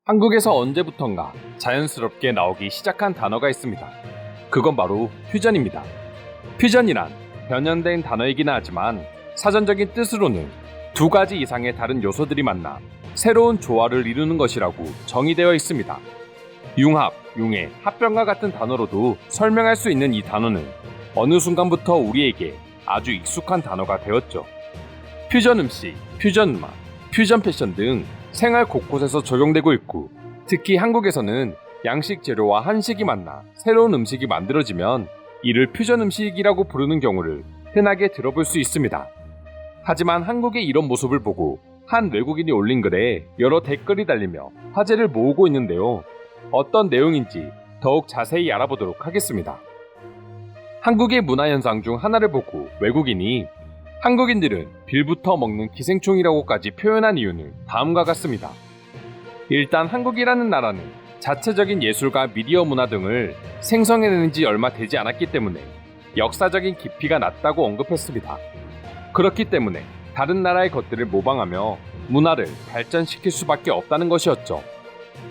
한국에서 언제부턴가 자연스럽게 나오기 시작한 단어가 있습니다. 그건 바로 퓨전입니다. 퓨전이란 변형된 단어이긴 하지만 사전적인 뜻으로는 두 가지 이상의 다른 요소들이 만나 새로운 조화를 이루는 것이라고 정의되어 있습니다. 융합, 융해, 합병과 같은 단어로도 설명할 수 있는 이 단어는 어느 순간부터 우리에게 아주 익숙한 단어가 되었죠. 퓨전 음식, 퓨전 음악, 퓨전 패션 등 생활 곳곳에서 적용되고 있고, 특히 한국에서는 양식 재료와 한식이 만나 새로운 음식이 만들어지면 이를 퓨전 음식이라고 부르는 경우를 흔하게 들어볼 수 있습니다. 하지만 한국의 이런 모습을 보고 한 외국인이 올린 글에 여러 댓글이 달리며 화제를 모으고 있는데요. 어떤 내용인지 더욱 자세히 알아보도록 하겠습니다. 한국의 문화현상 중 하나를 보고 외국인이 한국인들은 빌부터 먹는 기생충이라고까지 표현한 이유는 다음과 같습니다. 일단 한국이라는 나라는 자체적인 예술과 미디어 문화 등을 생성해낸 지 얼마 되지 않았기 때문에 역사적인 깊이가 낮다고 언급했습니다. 그렇기 때문에 다른 나라의 것들을 모방하며 문화를 발전시킬 수밖에 없다는 것이었죠.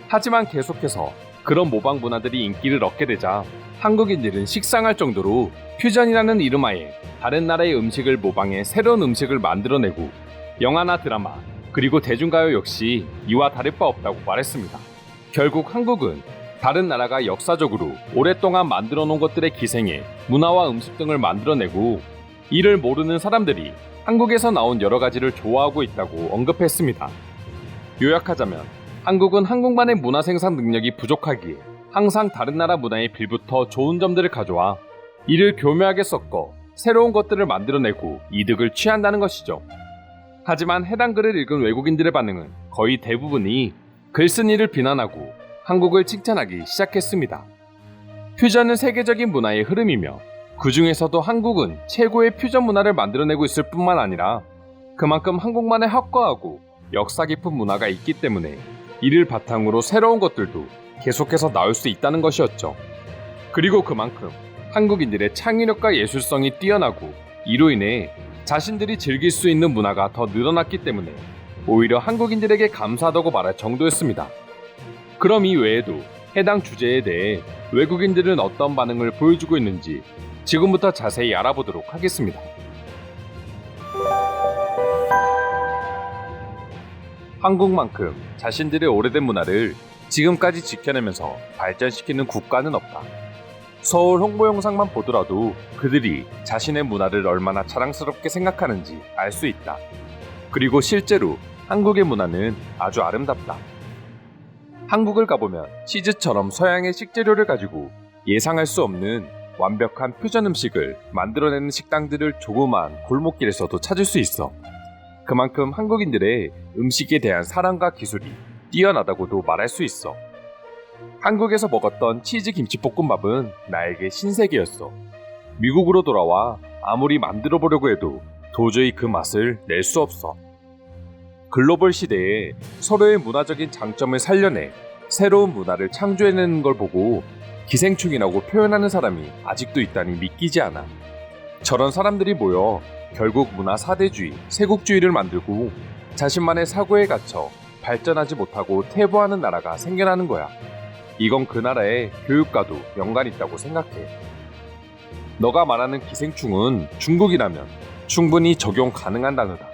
하지만 계속해서 그런 모방 문화들이 인기를 얻게 되자 한국인들은 식상할 정도로 퓨전이라는 이름하에 다른 나라의 음식을 모방해 새로운 음식을 만들어내고 영화나 드라마 그리고 대중가요 역시 이와 다를 바 없다고 말했습니다. 결국 한국은 다른 나라가 역사적으로 오랫동안 만들어 놓은 것들에 기생해 문화와 음식 등을 만들어내고 이를 모르는 사람들이 한국에서 나온 여러 가지를 좋아하고 있다고 언급했습니다. 요약하자면 한국은 한국만의 문화 생산 능력이 부족하기에 항상 다른 나라 문화의 빌부터 좋은 점들을 가져와 이를 교묘하게 섞어 새로운 것들을 만들어내고 이득을 취한다는 것이죠. 하지만 해당 글을 읽은 외국인들의 반응은 거의 대부분이 글쓴 이를 비난하고 한국을 칭찬하기 시작했습니다. 퓨전은 세계적인 문화의 흐름이며 그 중에서도 한국은 최고의 퓨전 문화를 만들어내고 있을 뿐만 아니라 그만큼 한국만의 확고하고 역사 깊은 문화가 있기 때문에 이를 바탕으로 새로운 것들도 계속해서 나올 수 있다는 것이었죠. 그리고 그만큼 한국인들의 창의력과 예술성이 뛰어나고 이로 인해 자신들이 즐길 수 있는 문화가 더 늘어났기 때문에 오히려 한국인들에게 감사하다고 말할 정도였습니다. 그럼 이 외에도 해당 주제에 대해 외국인들은 어떤 반응을 보여주고 있는지 지금부터 자세히 알아보도록 하겠습니다. 한국만큼 자신들의 오래된 문화를 지금까지 지켜내면서 발전시키는 국가는 없다. 서울 홍보 영상만 보더라도 그들이 자신의 문화를 얼마나 자랑스럽게 생각하는지 알 수 있다. 그리고 실제로 한국의 문화는 아주 아름답다. 한국을 가보면 치즈처럼 서양의 식재료를 가지고 예상할 수 없는 완벽한 퓨전 음식을 만들어내는 식당들을 조그마한 골목길에서도 찾을 수 있어. 그만큼 한국인들의 음식에 대한 사랑과 기술이 뛰어나다고도 말할 수 있어. 한국에서 먹었던 치즈 김치볶음밥은 나에게 신세계였어. 미국으로 돌아와 아무리 만들어 보려고 해도 도저히 그 맛을 낼 수 없어. 글로벌 시대에 서로의 문화적인 장점을 살려내 새로운 문화를 창조해내는 걸 보고 기생충이라고 표현하는 사람이 아직도 있다니 믿기지 않아. 저런 사람들이 모여 결국 문화 사대주의, 세국주의를 만들고 자신만의 사고에 갇혀 발전하지 못하고 퇴보하는 나라가 생겨나는 거야. 이건 그 나라의 교육과도 연관이 있다고 생각해. 너가 말하는 기생충은 중국이라면 충분히 적용 가능한 단어다.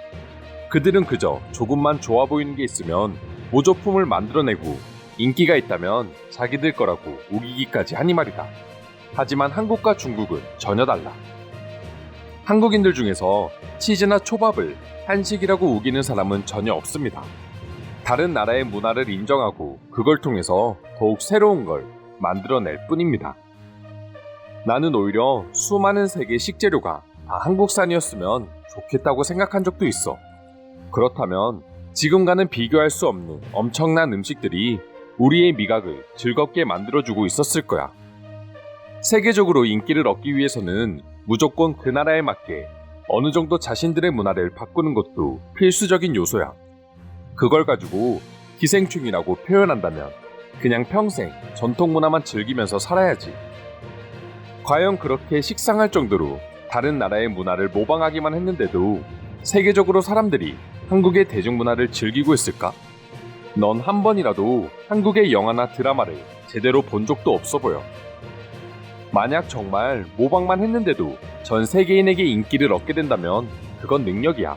그들은 그저 조금만 좋아 보이는 게 있으면 모조품을 만들어내고 인기가 있다면 자기들 거라고 우기기까지 하니 말이다. 하지만 한국과 중국은 전혀 달라. 한국인들 중에서 치즈나 초밥을 한식이라고 우기는 사람은 전혀 없습니다. 다른 나라의 문화를 인정하고 그걸 통해서 더욱 새로운 걸 만들어낼 뿐입니다. 나는 오히려 수많은 세계 식재료가 다 한국산이었으면 좋겠다고 생각한 적도 있어. 그렇다면 지금과는 비교할 수 없는 엄청난 음식들이 우리의 미각을 즐겁게 만들어주고 있었을 거야. 세계적으로 인기를 얻기 위해서는 무조건 그 나라에 맞게 어느 정도 자신들의 문화를 바꾸는 것도 필수적인 요소야. 그걸 가지고 기생충이라고 표현한다면 그냥 평생 전통 문화만 즐기면서 살아야지. 과연 그렇게 식상할 정도로 다른 나라의 문화를 모방하기만 했는데도 세계적으로 사람들이 한국의 대중문화를 즐기고 있을까? 넌 한 번이라도 한국의 영화나 드라마를 제대로 본 적도 없어 보여. 만약 정말 모방만 했는데도 전 세계인에게 인기를 얻게 된다면 그건 능력이야.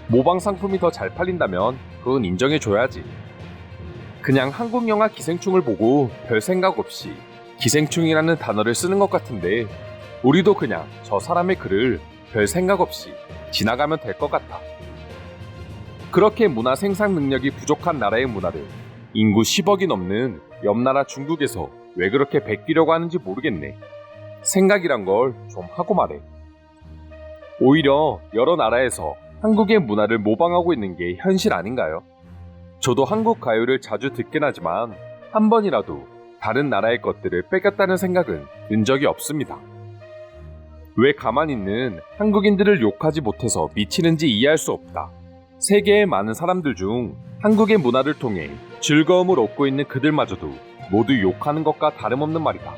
모방 상품이 더 잘 팔린다면 그건 인정해줘야지. 그냥 한국 영화 기생충을 보고 별 생각 없이 기생충이라는 단어를 쓰는 것 같은데 우리도 그냥 저 사람의 글을 별 생각 없이 지나가면 될 것 같아. 그렇게 문화 생산 능력이 부족한 나라의 문화를 인구 10억이 넘는 옆 나라 중국에서 왜 그렇게 베끼려고 하는지 모르겠네. 생각이란 걸 좀 하고 말해. 오히려 여러 나라에서 한국의 문화를 모방하고 있는 게 현실 아닌가요? 저도 한국 가요를 자주 듣긴 하지만 한 번이라도 다른 나라의 것들을 뺏겼다는 생각은 든 적이 없습니다. 왜 가만히 있는 한국인들을 욕하지 못해서 미치는지 이해할 수 없다. 세계의 많은 사람들 중 한국의 문화를 통해 즐거움을 얻고 있는 그들마저도 모두 욕하는 것과 다름없는 말이다.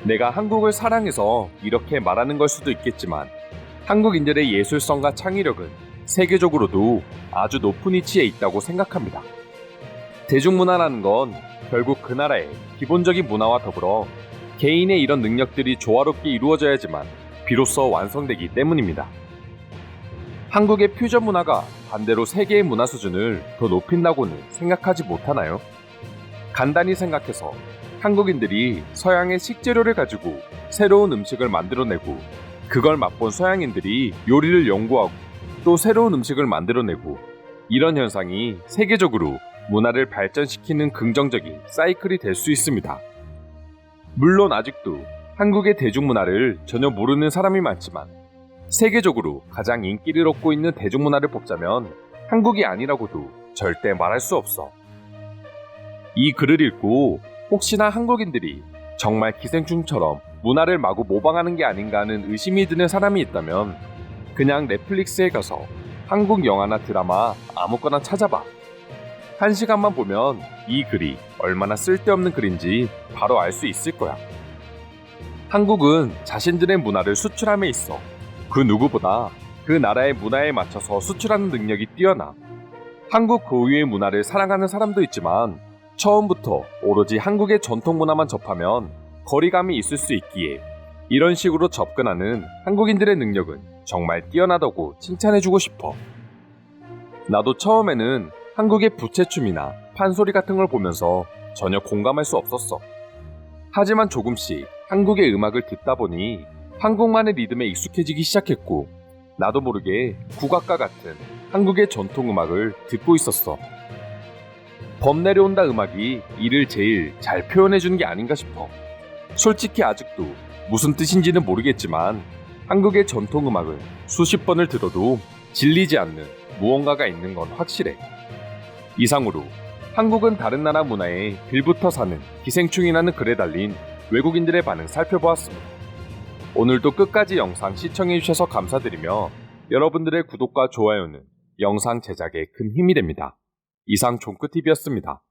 내가 한국을 사랑해서 이렇게 말하는 걸 수도 있겠지만 한국인들의 예술성과 창의력은 세계적으로도 아주 높은 위치에 있다고 생각합니다. 대중문화라는 건 결국 그 나라의 기본적인 문화와 더불어 개인의 이런 능력들이 조화롭게 이루어져야지만 비로소 완성되기 때문입니다. 한국의 퓨전 문화가 반대로 세계의 문화 수준을 더 높인다고는 생각하지 못하나요? 간단히 생각해서 한국인들이 서양의 식재료를 가지고 새로운 음식을 만들어내고 그걸 맛본 서양인들이 요리를 연구하고 또 새로운 음식을 만들어내고 이런 현상이 세계적으로 문화를 발전시키는 긍정적인 사이클이 될 수 있습니다. 물론 아직도 한국의 대중문화를 전혀 모르는 사람이 많지만 세계적으로 가장 인기를 얻고 있는 대중문화를 뽑자면 한국이 아니라고도 절대 말할 수 없어. 이 글을 읽고 혹시나 한국인들이 정말 기생충처럼 문화를 마구 모방하는 게 아닌가 하는 의심이 드는 사람이 있다면 그냥 넷플릭스에 가서 한국 영화나 드라마 아무거나 찾아봐. 1시간만 보면 이 글이 얼마나 쓸데없는 글인지 바로 알 수 있을 거야. 한국은 자신들의 문화를 수출함에 있어 그 누구보다 그 나라의 문화에 맞춰서 수출하는 능력이 뛰어나. 한국 고유의 문화를 사랑하는 사람도 있지만 처음부터 오로지 한국의 전통 문화만 접하면 거리감이 있을 수 있기에 이런 식으로 접근하는 한국인들의 능력은 정말 뛰어나다고 칭찬해주고 싶어. 나도 처음에는 한국의 부채춤이나 판소리 같은 걸 보면서 전혀 공감할 수 없었어. 하지만 조금씩 한국의 음악을 듣다 보니 한국만의 리듬에 익숙해지기 시작했고 나도 모르게 국악과 같은 한국의 전통 음악을 듣고 있었어. 범 내려온다 음악이 이를 제일 잘 표현해주는 게 아닌가 싶어. 솔직히 아직도 무슨 뜻인지는 모르겠지만 한국의 전통 음악을 수십 번을 들어도 질리지 않는 무언가가 있는 건 확실해. 이상으로 한국은 다른 나라 문화에 빌붙어 사는 기생충이라는 글에 달린 외국인들의 반응 살펴보았습니다. 오늘도 끝까지 영상 시청해주셔서 감사드리며 여러분들의 구독과 좋아요는 영상 제작에 큰 힘이 됩니다. 이상 종크TV였습니다.